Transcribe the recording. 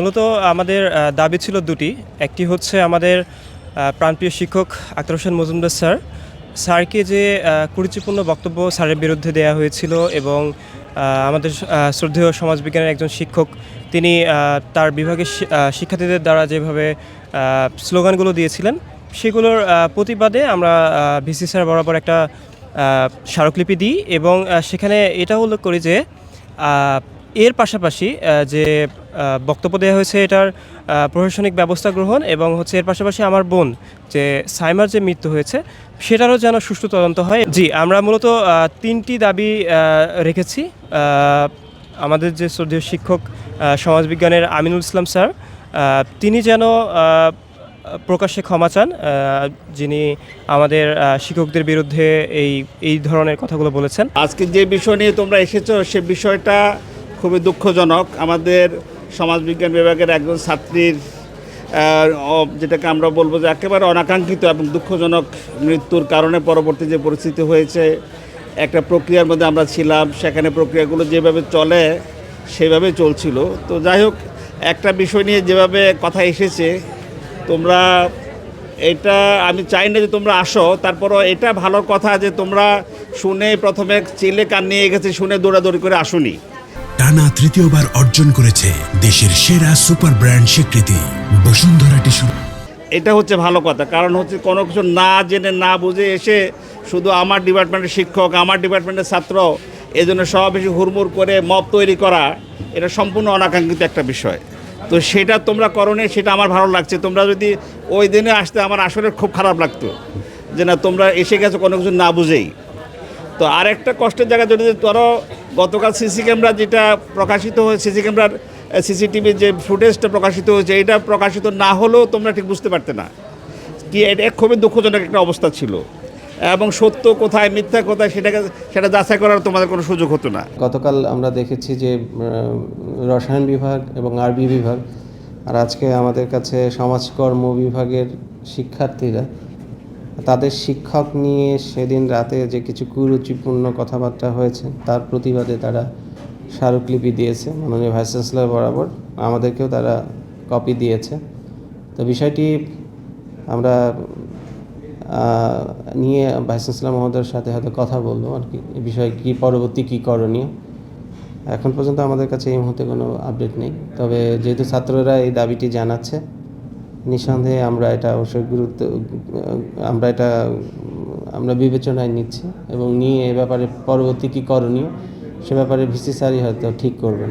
মূলত আমাদের দাবি ছিল দুটি। একটি হচ্ছে আমাদের প্রাণপ্রিয় শিক্ষক আখতার হোসেন মজুমদার স্যারকে যে কুরুচিপূর্ণ বক্তব্য স্যারের বিরুদ্ধে দেয়া হয়েছিল এবং আমাদের শ্রদ্ধেয় সমাজবিজ্ঞানের একজন শিক্ষক তিনি তার বিভাগের শিক্ষার্থীদের দ্বারা যেভাবে স্লোগানগুলো দিয়েছিলেন সেগুলোর প্রতিবাদে আমরা ভিসি স্যার বরাবর একটা স্মারকলিপি দিই এবং সেখানে এটাও উল্লেখ করি যে এর পাশাপাশি যে বক্তব্য দেওয়া হয়েছে এটার প্রশাসনিক ব্যবস্থা গ্রহণ এবং হচ্ছে এর পাশাপাশি আমার বোন যে সাইমার যে মৃত্যু হয়েছে সেটারও যেন সুষ্ঠু তদন্ত হয়। জি, আমরা মূলত তিনটি দাবি রেখেছি। আমাদের যে শ্রদ্ধেয় শিক্ষক সমাজবিজ্ঞানের আমিনুল ইসলাম স্যার তিনি যেন প্রকাশ্যে ক্ষমা চান, যিনি আমাদের শিক্ষকদের বিরুদ্ধে এই ধরনের কথাগুলো বলেছেন। আজকে যে বিষয় নিয়ে তোমরা এসেছো সে বিষয়টা খুবই দুঃখজনক। আমাদের সমাজবিজ্ঞান বিভাগের একজন ছাত্রীর যেটাকে আমরা বলবো যে একেবারে অনাকাঙ্ক্ষিত এবং দুঃখজনক মৃত্যুর কারণে পরবর্তী যে পরিস্থিতি হয়েছে, একটা প্রক্রিয়ার মধ্যে আমরা ছিলাম, সেখানে প্রক্রিয়াগুলো যেভাবে চলে সেভাবে চলছিল। তো যাই হোক, একটা বিষয় নিয়ে যেভাবে কথা এসেছে তোমরা এটা আমি চাই না যে তোমরা আসো, তারপরও এটা ভালো কথা যে তোমরা শুনে প্রথমে চিলে কান নিয়ে গেছে, শুনে দৌড়াদৌড়ি করে আসুনি। টানা তৃতীয়বার অর্জন করেছে দেশের সেরা সুপার ব্র্যান্ড স্বীকৃতি বসুন্ধরা টিস্যু। এটা হচ্ছে ভালো কথা, কারণ হচ্ছে কোনো কিছু না জেনে না বুঝে এসে শুধু আমার ডিপার্টমেন্টের শিক্ষক, আমার ডিপার্টমেন্টের ছাত্র এজন্য সমাবেশে হুড়মুড় করে মব তৈরি করা, এটা সম্পূর্ণ অনাকাঙ্ক্ষিত একটা বিষয়। তো সেটা তোমরা করোনি, সেটা আমার ভালো লাগছে। তোমরা যদি ওই দিনে আসতে আমার আসলে খুব খারাপ লাগতো যে না তোমরা এসে গেছো কোনো কিছু না বুঝেই। তো আরেকটা কষ্টের জায়গা যদি ধরো গতকাল সিসি ক্যামেরা যেটা প্রকাশিত হয়েছে, সিসি ক্যামেরার সিসিটিভির যে ফুটেজটা প্রকাশিত হয়েছে, এটা প্রকাশিত না হলেও তোমরা ঠিক বুঝতে পারতে না কি এটা খুবই দুঃখজনক একটা অবস্থা ছিল এবং সত্য কোথায় মিথ্যা কোথায় সেটা যাচাই করার তোমাদের কোনো সুযোগ হতো না। গতকাল আমরা দেখেছি যে রসায়ন বিভাগ এবং আরবি বিভাগ আর আজকে আমাদের কাছে সমাজকর্ম বিভাগের শিক্ষার্থীরা তাদের শিক্ষক নিয়ে সেদিন রাতে যে কিছু কুরুচিপূর্ণ কথাবার্তা হয়েছে তার প্রতিবাদে তারা স্মারকলিপি দিয়েছে মাননীয় ভাইস চ্যান্সেলর বরাবর, আমাদেরকেও তারা কপি দিয়েছে। তো বিষয়টি আমরা নিয়ে ভাইস চ্যান্সেলর মহোদয়ের সাথে হয়তো কথা বলবো আর কি, এই বিষয়ে কী পরবর্তী কী করণীয়। এখন পর্যন্ত আমাদের কাছে এই মুহূর্তে কোনো আপডেট নেই, তবে যেহেতু ছাত্ররা এই দাবিটি জানাচ্ছে নিঃসন্দেহে আমরা এটা অবশ্যই আমরা বিবেচনায় নিচ্ছি এবং নিয়ে এ ব্যাপারে পরবর্তী কী করণীয় সে ব্যাপারে ভিসি স্যারই হয়তো ঠিক করবেন।